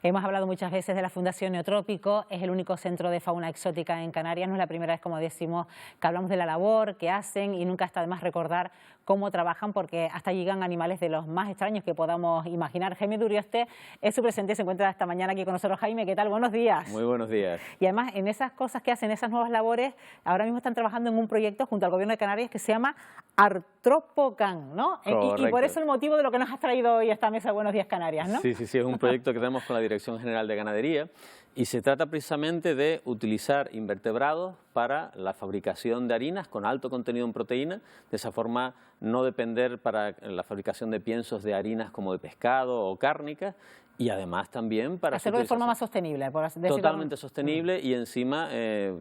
Hemos hablado muchas veces de la Fundación Neotrópico, es el único centro de fauna exótica en Canarias, no es la primera vez, como decimos, que hablamos de la labor que hacen y nunca está de más recordar cómo trabajan, porque hasta llegan animales de los más extraños que podamos imaginar. Jaime Durioste es su presidente y se encuentra esta mañana aquí con nosotros. Jaime, ¿qué tal? Buenos días. Muy buenos días. Y además, en esas cosas que hacen, esas nuevas labores, ahora mismo están trabajando en un proyecto junto al Gobierno de Canarias que se llama Artropocan, ¿no? Y por eso el motivo de lo que nos has traído hoy a esta mesa de Buenos Días Canarias, ¿no? Sí, es un proyecto que tenemos con la Dirección General de Ganadería y se trata precisamente de utilizar invertebrados para la fabricación de harinas con alto contenido en proteína, de esa forma no depender para la fabricación de piensos de harinas como de pescado o cárnicas, y además también para hacerlo de forma más sostenible, por así decirlo. Totalmente sostenible y encima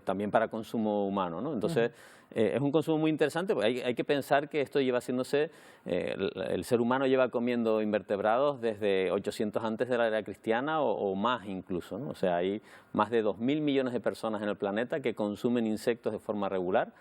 también para consumo humano, ¿no? Entonces es un consumo muy interesante, porque hay que pensar que esto lleva haciéndose, el ser humano lleva comiendo invertebrados desde 800 antes de la era cristiana o más incluso, ¿no? O sea, hay más de 2.000 millones de personas en el planeta que consumen insectos de forma regular,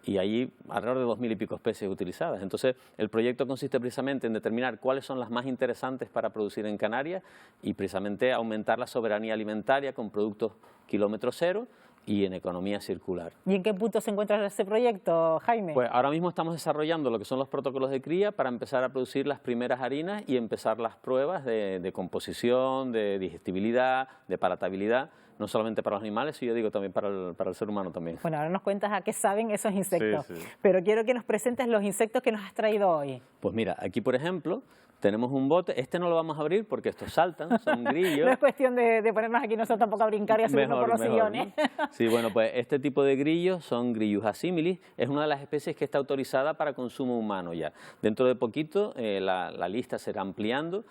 y hay alrededor de 2.000 y pico especies utilizadas. Entonces, el proyecto consiste precisamente en determinar cuáles son las más interesantes para producir en Canarias y precisamente aumentar la soberanía alimentaria con productos kilómetro cero y en economía circular. ¿Y en qué punto se encuentra ese proyecto, Jaime? Pues ahora mismo estamos desarrollando lo que son los protocolos de cría para empezar a producir las primeras harinas y empezar las pruebas de composición, de digestibilidad, de palatabilidad, no solamente para los animales, sino yo digo también para el ser humano también. Bueno, ahora nos cuentas a qué saben esos insectos, sí. Pero quiero que nos presentes los insectos que nos has traído hoy. Pues mira, aquí por ejemplo tenemos un bote, este no lo vamos a abrir porque estos saltan, son grillos. No es cuestión de ponernos aquí nosotros tampoco a brincar y a subirnos por los sillones. ¿No? Sí, bueno, pues este tipo de grillos son Grillus asimilis, es una de las especies que está autorizada para consumo humano ya. Dentro de poquito la lista será ampliando,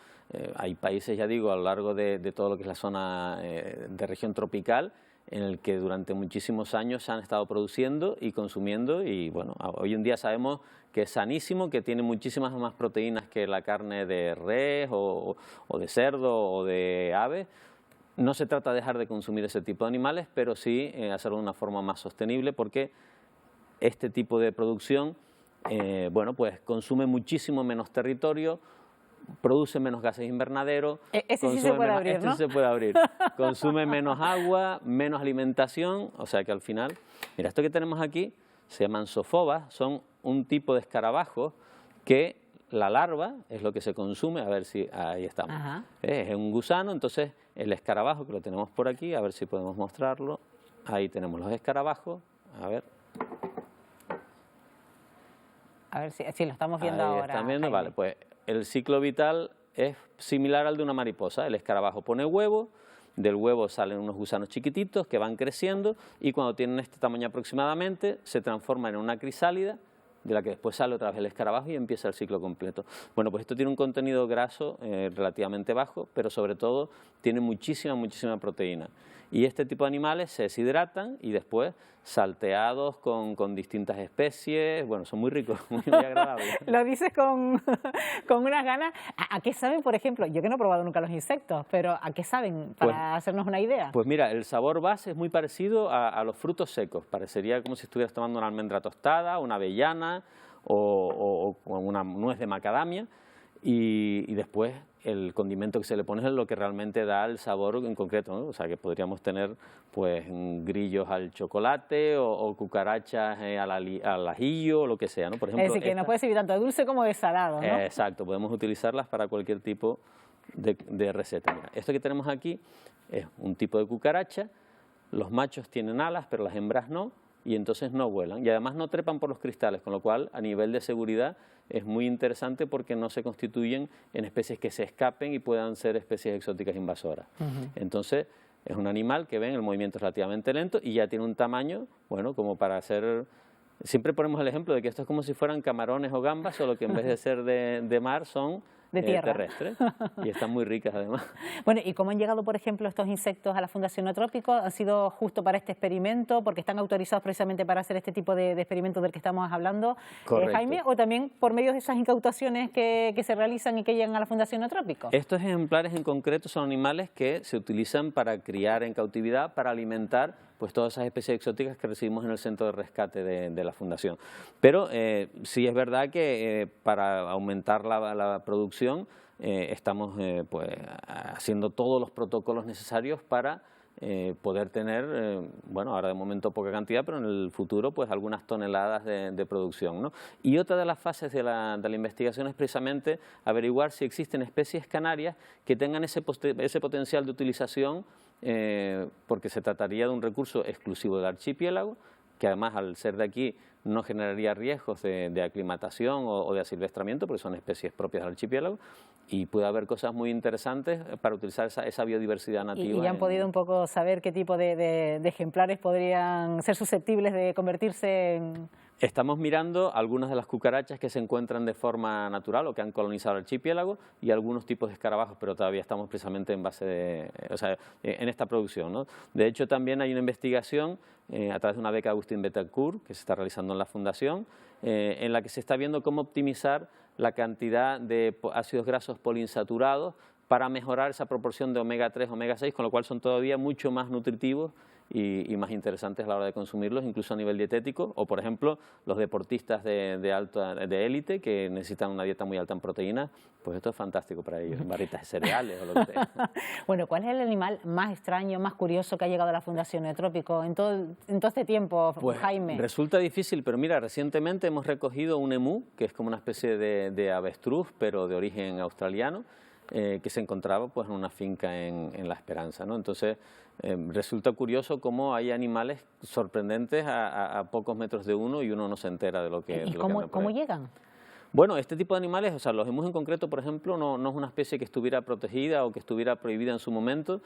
hay países, ya digo, a lo largo de todo lo que es la zona de región tropical, en el que durante muchísimos años se han estado produciendo y consumiendo, y bueno, hoy en día sabemos que es sanísimo, que tiene muchísimas más proteínas que la carne de res o de cerdo o de ave. No se trata de dejar de consumir ese tipo de animales, pero sí hacerlo de una forma más sostenible, porque este tipo de producción, bueno, pues consume muchísimo menos territorio, produce menos gases invernaderos. Ese sí se puede abrir, ¿no? Sí se puede abrir. Consume menos agua, menos alimentación, o sea que al final, mira, esto que tenemos aquí se llaman zophobas, son un tipo de escarabajo que la larva es lo que se consume, a ver si, ahí estamos. Es un gusano, entonces el escarabajo, que lo tenemos por aquí, a ver si podemos mostrarlo, ahí tenemos los escarabajos, a ver. A ver si lo estamos viendo ahí ahora. ¿Están viendo? Jaime. Vale, pues el ciclo vital es similar al de una mariposa. El escarabajo pone huevo, del huevo salen unos gusanos chiquititos que van creciendo y cuando tienen este tamaño aproximadamente se transforman en una crisálida, de la que después sale otra vez el escarabajo y empieza el ciclo completo. Bueno, pues esto tiene un contenido graso relativamente bajo, pero sobre todo tiene muchísima proteína. Y este tipo de animales se deshidratan y después salteados con distintas especies, bueno, son muy ricos, muy agradables. Lo dices con unas ganas. ¿A qué saben, por ejemplo? Yo que no he probado nunca los insectos, pero ¿a qué saben? Para hacernos una idea. Pues mira, el sabor base es muy parecido a los frutos secos. Parecería como si estuvieras tomando una almendra tostada, una avellana o una nuez de macadamia. Y después el condimento que se le pone es lo que realmente da el sabor en concreto, ¿no? O sea, que podríamos tener pues grillos al chocolate o cucarachas al ajillo o lo que sea, ¿no? Por ejemplo, es decir, que no puede servir tanto de dulce como de salado, ¿no? Exacto, podemos utilizarlas para cualquier tipo de receta. Mira, esto que tenemos aquí es un tipo de cucaracha, los machos tienen alas, pero las hembras no, y entonces no vuelan, y además no trepan por los cristales, con lo cual a nivel de seguridad es muy interesante porque no se constituyen en especies que se escapen y puedan ser especies exóticas invasoras. Entonces es un animal que ven el movimiento relativamente lento y ya tiene un tamaño, bueno, como para hacer... Siempre ponemos el ejemplo de que esto es como si fueran camarones o gambas, solo que en vez de ser de mar son de tierra. Terrestres, y están muy ricas además. Bueno, ¿y cómo han llegado, por ejemplo, estos insectos a la Fundación Neotrópico? ¿Han sido justo para este experimento, porque están autorizados precisamente para hacer este tipo de experimentos del que estamos hablando, Jaime? ¿O también por medio de esas incautaciones que se realizan y que llegan a la Fundación Neotrópico? Estos ejemplares en concreto son animales que se utilizan para criar en cautividad, para alimentar pues todas esas especies exóticas que recibimos en el centro de rescate de la Fundación. Pero sí es verdad que para aumentar la producción estamos pues, haciendo todos los protocolos necesarios para poder tener, bueno, ahora de momento poca cantidad, pero en el futuro pues algunas toneladas de producción, ¿no? Y otra de las fases de la investigación es precisamente averiguar si existen especies canarias que tengan ese potencial de utilización, porque se trataría de un recurso exclusivo del archipiélago, que además al ser de aquí no generaría riesgos de aclimatación o de asilvestramiento, porque son especies propias del archipiélago, y puede haber cosas muy interesantes para utilizar esa biodiversidad nativa. ¿Y ya han podido un poco saber qué tipo de ejemplares podrían ser susceptibles de convertirse en...? Estamos mirando algunas de las cucarachas que se encuentran de forma natural o que han colonizado el archipiélago y algunos tipos de escarabajos, pero todavía estamos precisamente en base de, o sea, en esta producción, ¿no? De hecho, también hay una investigación a través de una beca Agustín Betancourt que se está realizando en la Fundación, en la que se está viendo cómo optimizar la cantidad de ácidos grasos poliinsaturados para mejorar esa proporción de omega 3, omega 6, con lo cual son todavía mucho más nutritivos y más interesantes a la hora de consumirlos, incluso a nivel dietético, o por ejemplo los deportistas de élite que necesitan una dieta muy alta en proteínas, pues esto es fantástico para ellos, barritas de cereales o lo que sea. Bueno, ¿cuál es el animal más extraño, más curioso que ha llegado a la Fundación Neotrópico en todo este tiempo, pues, Jaime? Resulta difícil, pero mira, recientemente hemos recogido un emú, que es como una especie de avestruz, pero de origen australiano, que se encontraba pues, en una finca en La Esperanza, ¿no? Entonces, resulta curioso cómo hay animales sorprendentes a pocos metros de uno y uno no se entera de lo que... ¿Y cómo llegan? Bueno, este tipo de animales, o sea, los emus en concreto, por ejemplo, no es una especie que estuviera protegida o que estuviera prohibida en su momento.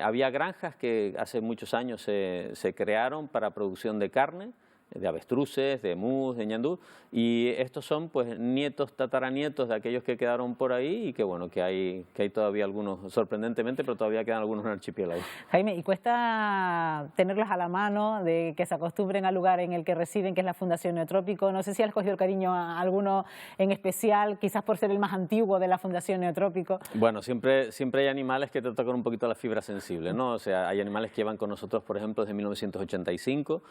Había granjas que hace muchos años se crearon para producción de carne, de avestruces, de emus, de ñandú, y estos son pues nietos, tataranietos de aquellos que quedaron por ahí y que bueno, que hay todavía algunos, sorprendentemente, pero todavía quedan algunos en el archipiélago. Jaime, ¿y cuesta tenerlos a la mano, de que se acostumbren al lugar en el que residen, que es la Fundación Neotrópico? No sé si has cogido el cariño a alguno en especial, quizás por ser el más antiguo de la Fundación Neotrópico. Bueno, siempre hay animales que te tocan un poquito la fibra sensible, ¿no? O sea, hay animales que llevan con nosotros, por ejemplo, desde 1985,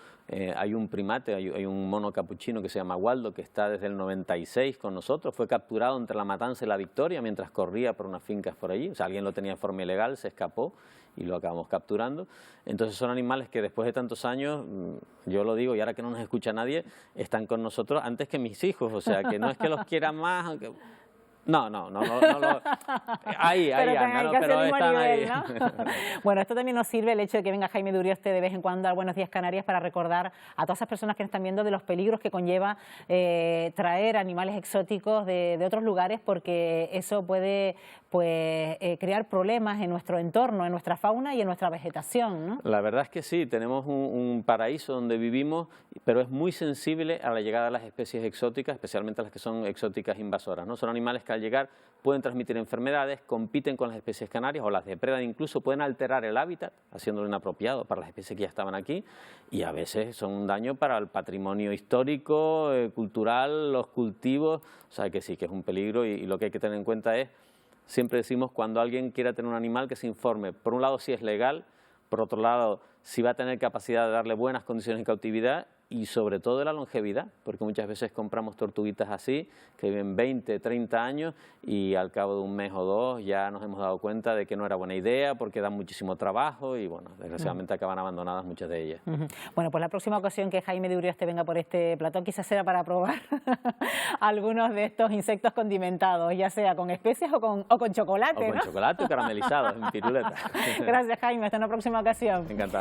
hay un primate, hay un mono capuchino que se llama Waldo, que está desde el 96 con nosotros, fue capturado entre La Matanza y La Victoria mientras corría por unas fincas por allí, o sea, alguien lo tenía de forma ilegal, se escapó y lo acabamos capturando. Entonces son animales que después de tantos años, yo lo digo y ahora que no nos escucha nadie, están con nosotros antes que mis hijos, o sea, que no es que los quiera más, aunque... No, ahí anda, ¿no? Pero están ahí. ¿No? Bueno, esto también nos sirve el hecho de que venga Jaime de Urioste de vez en cuando a Buenos Días Canarias para recordar a todas esas personas que nos están viendo de los peligros que conlleva traer animales exóticos de otros lugares, porque eso puede crear problemas en nuestro entorno, en nuestra fauna y en nuestra vegetación, ¿no? La verdad es que sí, tenemos un paraíso donde vivimos, pero es muy sensible a la llegada de las especies exóticas, especialmente las que son exóticas invasoras, ¿no? Son animales que al llegar pueden transmitir enfermedades, compiten con las especies canarias o las depredan, incluso pueden alterar el hábitat, haciéndolo inapropiado para las especies que ya estaban aquí, y a veces son un daño para el patrimonio histórico, cultural, los cultivos, o sea que sí, que es un peligro y lo que hay que tener en cuenta es, siempre decimos, cuando alguien quiera tener un animal, que se informe, por un lado si es legal, por otro lado si va a tener capacidad de darle buenas condiciones de cautividad y sobre todo de la longevidad, porque muchas veces compramos tortuguitas así, que viven 20, 30 años y al cabo de un mes o dos ya nos hemos dado cuenta de que no era buena idea porque dan muchísimo trabajo y bueno, desgraciadamente acaban abandonadas muchas de ellas. Bueno, pues la próxima ocasión que Jaime de Urioste venga por este plató quizás será para probar algunos de estos insectos condimentados, ya sea con especias o con chocolate, o con ¿no? chocolate o caramelizados en piruleta. Gracias, Jaime, hasta una próxima ocasión. Encantado.